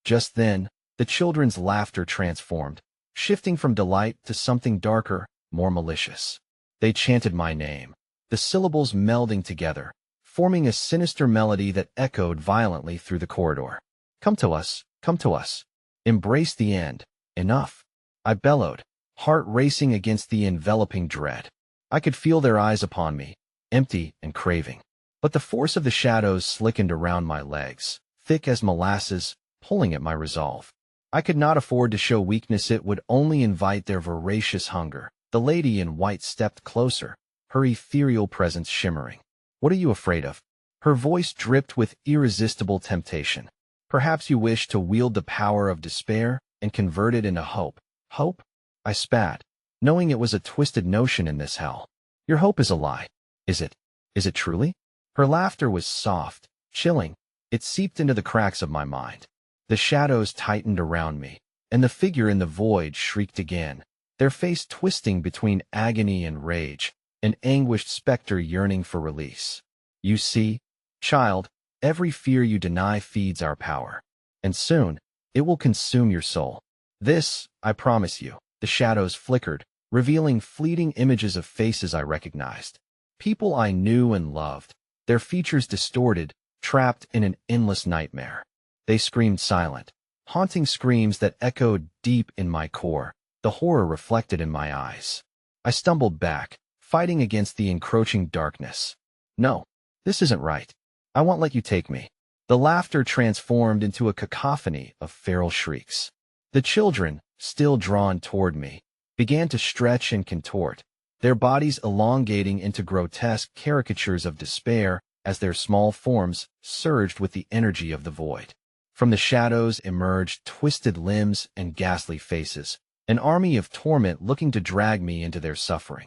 Just then, the children's laughter transformed, shifting from delight to something darker, more malicious. They chanted my name, the syllables melding together, forming a sinister melody that echoed violently through the corridor. Come to us, come to us. Embrace the end. Enough. I bellowed, heart racing against the enveloping dread. I could feel their eyes upon me, empty and craving. But the force of the shadows slickened around my legs, thick as molasses, pulling at my resolve. I could not afford to show weakness. It would only invite their voracious hunger. The lady in white stepped closer, her ethereal presence shimmering. What are you afraid of? Her voice dripped with irresistible temptation. Perhaps you wish to wield the power of despair and convert it into hope. Hope? I spat, knowing it was a twisted notion in this hell. Your hope is a lie. Is it? Is it truly? Her laughter was soft, chilling. It seeped into the cracks of my mind. The shadows tightened around me, and the figure in the void shrieked again, their face twisting between agony and rage, an anguished specter yearning for release. You see, child, every fear you deny feeds our power, and soon, it will consume your soul. This, I promise you. The shadows flickered, revealing fleeting images of faces I recognized. People I knew and loved, their features distorted, trapped in an endless nightmare. They screamed silent, haunting screams that echoed deep in my core, the horror reflected in my eyes. I stumbled back, fighting against the encroaching darkness. No, this isn't right. I won't let you take me. The laughter transformed into a cacophony of feral shrieks. The children, still drawn toward me, began to stretch and contort, their bodies elongating into grotesque caricatures of despair as their small forms surged with the energy of the void. From the shadows emerged twisted limbs and ghastly faces, an army of torment looking to drag me into their suffering.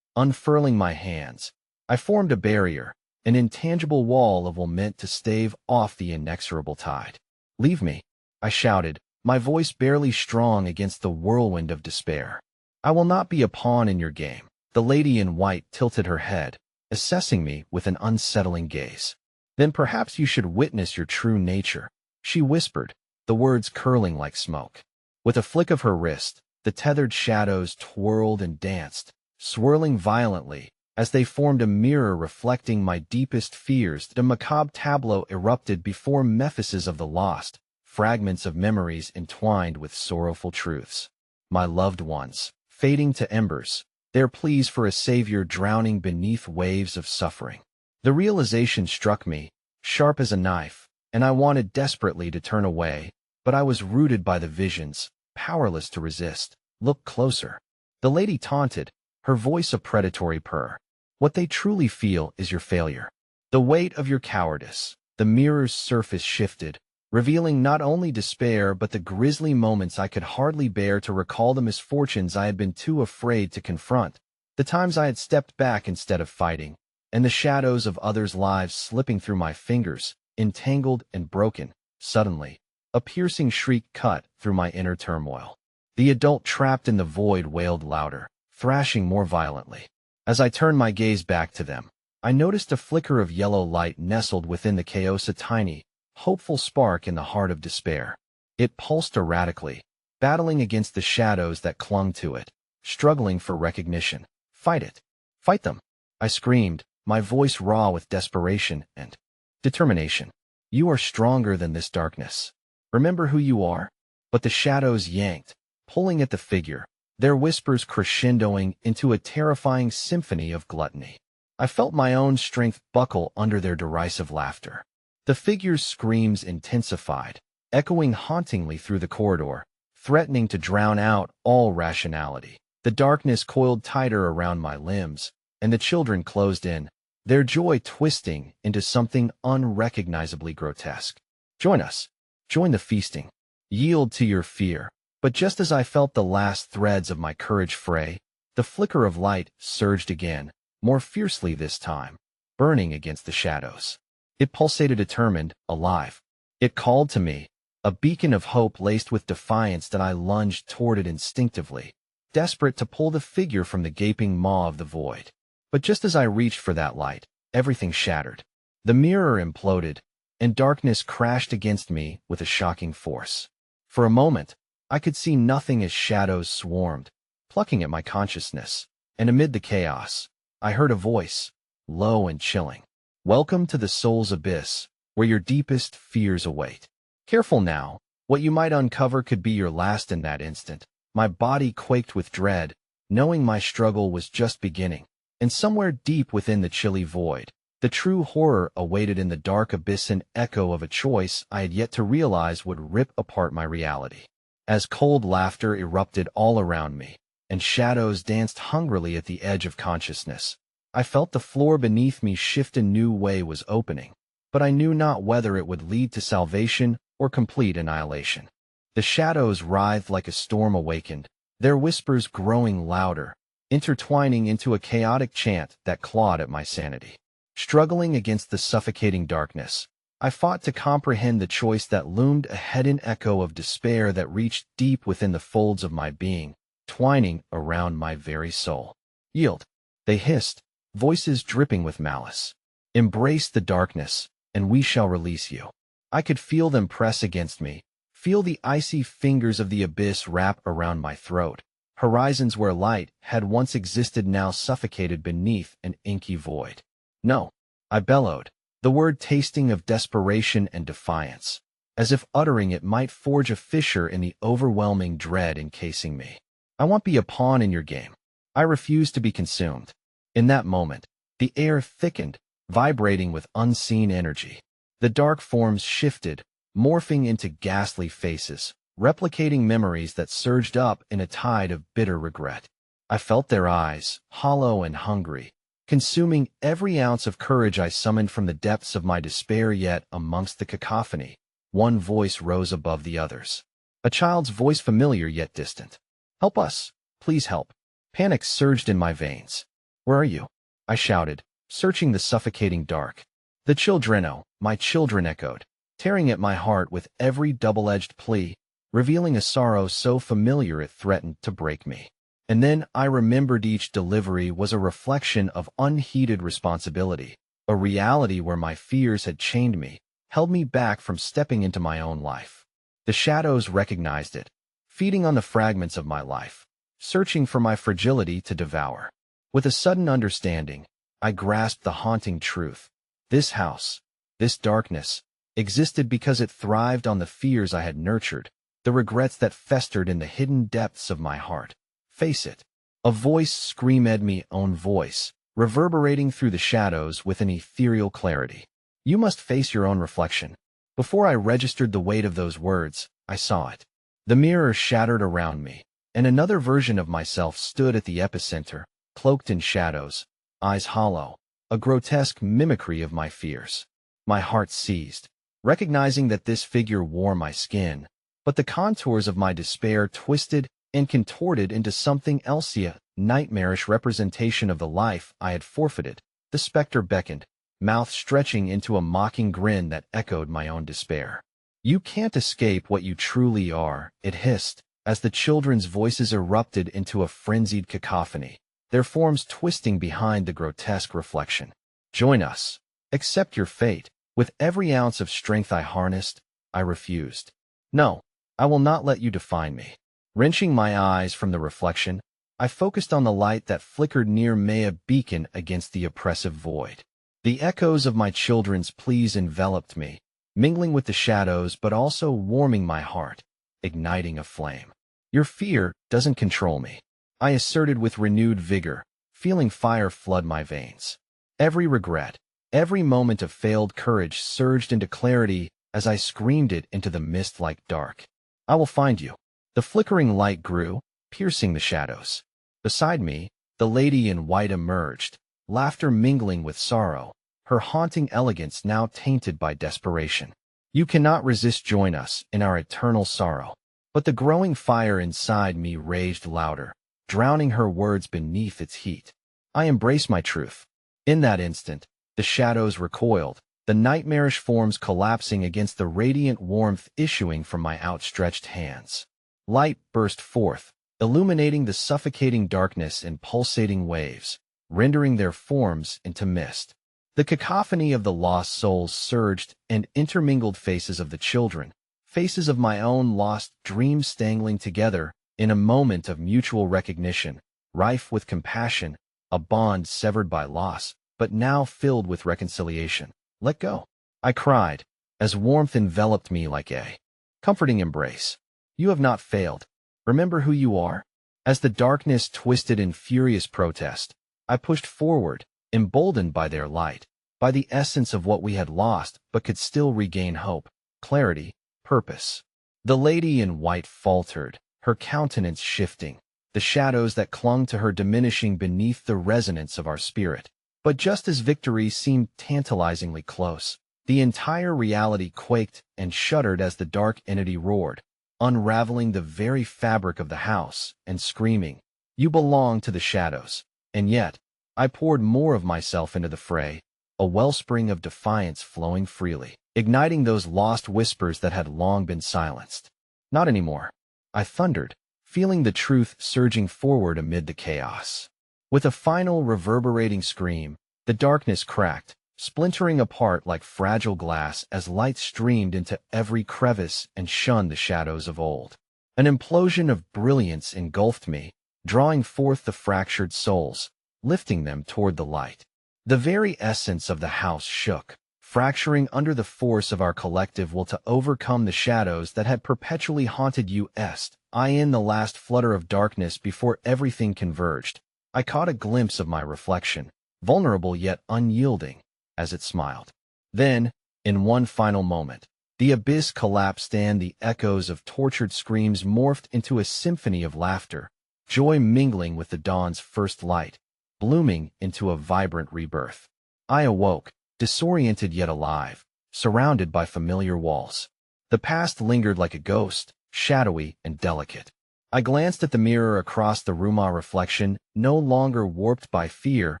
Unfurling my hands, I formed a barrier, an intangible wall of will meant to stave off the inexorable tide. Leave me, I shouted, my voice barely strong against the whirlwind of despair. I will not be a pawn in your game. The lady in white tilted her head, assessing me with an unsettling gaze. Then perhaps you should witness your true nature, she whispered, the words curling like smoke. With a flick of her wrist, the tethered shadows twirled and danced, swirling violently As they formed a mirror reflecting my deepest fears, the macabre tableau erupted before Mephises of the lost, fragments of memories entwined with sorrowful truths. My loved ones, fading to embers, their pleas for a savior drowning beneath waves of suffering. The realization struck me, sharp as a knife, and I wanted desperately to turn away, but I was rooted by the visions, powerless to resist. Look closer. The lady taunted, her voice a predatory purr. What they truly feel is your failure. The weight of your cowardice. The mirror's surface shifted, revealing not only despair but the grisly moments I could hardly bear to recall, the misfortunes I had been too afraid to confront, the times I had stepped back instead of fighting, and the shadows of others' lives slipping through my fingers, entangled and broken. Suddenly, a piercing shriek cut through my inner turmoil. The adult trapped in the void wailed louder, thrashing more violently. As I turned my gaze back to them, I noticed a flicker of yellow light nestled within the chaos, a tiny, hopeful spark in the heart of despair. It pulsed erratically, battling against the shadows that clung to it, struggling for recognition. Fight it! Fight them! I screamed, my voice raw with desperation and determination. You are stronger than this darkness. Remember who you are? But the shadows yanked, pulling at the figure, their whispers crescendoing into a terrifying symphony of gluttony. I felt my own strength buckle under their derisive laughter. The figure's screams intensified, echoing hauntingly through the corridor, threatening to drown out all rationality. The darkness coiled tighter around my limbs, and the children closed in, their joy twisting into something unrecognizably grotesque. Join us. Join the feasting. Yield to your fear. But just as I felt the last threads of my courage fray, the flicker of light surged again, more fiercely this time, burning against the shadows. It pulsated determined, alive. It called to me, a beacon of hope laced with defiance that I lunged toward it instinctively, desperate to pull the figure from the gaping maw of the void. But just as I reached for that light, everything shattered. The mirror imploded, and darkness crashed against me with a shocking force. For a moment, I could see nothing as shadows swarmed, plucking at my consciousness, and amid the chaos, I heard a voice, low and chilling. Welcome to the soul's abyss, where your deepest fears await. Careful now, what you might uncover could be your last. In that instant, my body quaked with dread, knowing my struggle was just beginning. And somewhere deep within the chilly void, the true horror awaited. In the dark abyss, an echo of a choice I had yet to realize would rip apart my reality. As cold laughter erupted all around me, and shadows danced hungrily at the edge of consciousness, I felt the floor beneath me shift. A new way was opening, but I knew not whether it would lead to salvation or complete annihilation. The shadows writhed like a storm awakened, their whispers growing louder, intertwining into a chaotic chant that clawed at my sanity. Struggling against the suffocating darkness, I fought to comprehend the choice that loomed ahead, an echo of despair that reached deep within the folds of my being, twining around my very soul. Yield, they hissed, voices dripping with malice. Embrace the darkness, and we shall release you. I could feel them press against me, feel the icy fingers of the abyss wrap around my throat. Horizons where light had once existed now suffocated beneath an inky void. No, I bellowed, the word tasting of desperation and defiance, as if uttering it might forge a fissure in the overwhelming dread encasing me. I won't be a pawn in your game. I refuse to be consumed. In that moment, the air thickened, vibrating with unseen energy. The dark forms shifted, morphing into ghastly faces, replicating memories that surged up in a tide of bitter regret. I felt their eyes, hollow and hungry, consuming every ounce of courage I summoned from the depths of my despair. Yet amongst the cacophony, one voice rose above the others. A child's voice, familiar yet distant. Help us, please help. Panic surged in my veins. Where are you? I shouted, searching the suffocating dark. The children, oh, my children, echoed, tearing at my heart with every double-edged plea, revealing a sorrow so familiar it threatened to break me. And then I remembered each delivery was a reflection of unheeded responsibility, a reality where my fears had chained me, held me back from stepping into my own life. The shadows recognized it, feeding on the fragments of my life, searching for my fragility to devour. With a sudden understanding, I grasped the haunting truth. This house, this darkness, existed because it thrived on the fears I had nurtured, the regrets that festered in the hidden depths of my heart. Face it. A voice screamed me own voice, reverberating through the shadows with an ethereal clarity. You must face your own reflection. Before I registered the weight of those words, I saw it. The mirror shattered around me, and another version of myself stood at the epicenter, cloaked in shadows, eyes hollow, a grotesque mimicry of my fears. My heart seized, recognizing that this figure wore my skin, but the contours of my despair twisted and contorted into something else, a nightmarish representation of the life I had forfeited. The specter beckoned, mouth stretching into a mocking grin that echoed my own despair. You can't escape what you truly are, it hissed, as the children's voices erupted into a frenzied cacophony, their forms twisting behind the grotesque reflection. Join us. Accept your fate. With every ounce of strength I harnessed, I refused. No, I will not let you define me. Wrenching my eyes from the reflection, I focused on the light that flickered near me, a beacon against the oppressive void. The echoes of my children's pleas enveloped me, mingling with the shadows but also warming my heart, igniting a flame. Your fear doesn't control me, I asserted with renewed vigor, feeling fire flood my veins. Every regret, every moment of failed courage surged into clarity as I screamed it into the mist like dark. I will find you. The flickering light grew, piercing the shadows. Beside me, the lady in white emerged, laughter mingling with sorrow, her haunting elegance now tainted by desperation. You cannot resist, join us in our eternal sorrow. But the growing fire inside me raged louder, drowning her words beneath its heat. I embraced my truth. In that instant, the shadows recoiled, the nightmarish forms collapsing against the radiant warmth issuing from my outstretched hands. Light burst forth, illuminating the suffocating darkness in pulsating waves, rendering their forms into mist. The cacophony of the lost souls surged, and intermingled faces of the children, faces of my own lost dreams stangling together in a moment of mutual recognition, rife with compassion, a bond severed by loss, but now filled with reconciliation. Let go, I cried, as warmth enveloped me like a comforting embrace. You have not failed. Remember who you are? As the darkness twisted in furious protest, I pushed forward, emboldened by their light, by the essence of what we had lost but could still regain hope, clarity, purpose. The lady in white faltered, her countenance shifting, the shadows that clung to her diminishing beneath the resonance of our spirit. But just as victory seemed tantalizingly close, the entire reality quaked and shuddered as the dark entity roared, unraveling the very fabric of the house and screaming, "You belong to the shadows." And yet, I poured more of myself into the fray, a wellspring of defiance flowing freely, igniting those lost whispers that had long been silenced. Not anymore, I thundered, feeling the truth surging forward amid the chaos. With a final reverberating scream, the darkness cracked, splintering apart like fragile glass as light streamed into every crevice and shunned the shadows of old. An implosion of brilliance engulfed me, drawing forth the fractured souls, lifting them toward the light. The very essence of the house shook, fracturing under the force of our collective will to overcome the shadows that had perpetually haunted us. In the last flutter of darkness before everything converged, I caught a glimpse of my reflection, vulnerable yet unyielding, as it smiled. Then, in one final moment, the abyss collapsed and the echoes of tortured screams morphed into a symphony of laughter, joy mingling with the dawn's first light, blooming into a vibrant rebirth. I awoke, disoriented yet alive, surrounded by familiar walls. The past lingered like a ghost, shadowy and delicate. I glanced at the mirror across the room, our reflection, no longer warped by fear,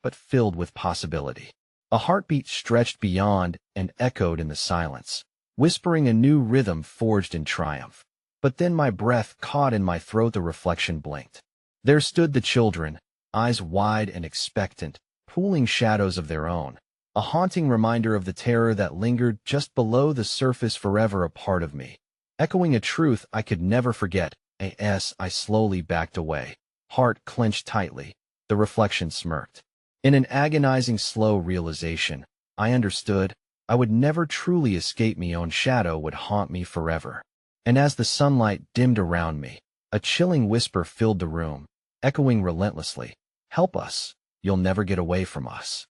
but filled with possibility. A heartbeat stretched beyond and echoed in the silence, whispering a new rhythm forged in triumph. But then my breath caught in my throat, the reflection blinked. There stood the children, eyes wide and expectant, pooling shadows of their own, a haunting reminder of the terror that lingered just below the surface, forever a part of me. Echoing a truth I could never forget, I slowly backed away, heart clenched tightly, The reflection smirked. In an agonizing, slow realization, I understood I would never truly escape. My own shadow would haunt me forever. And as the sunlight dimmed around me, a chilling whisper filled the room, echoing relentlessly, "Help us. You'll never get away from us."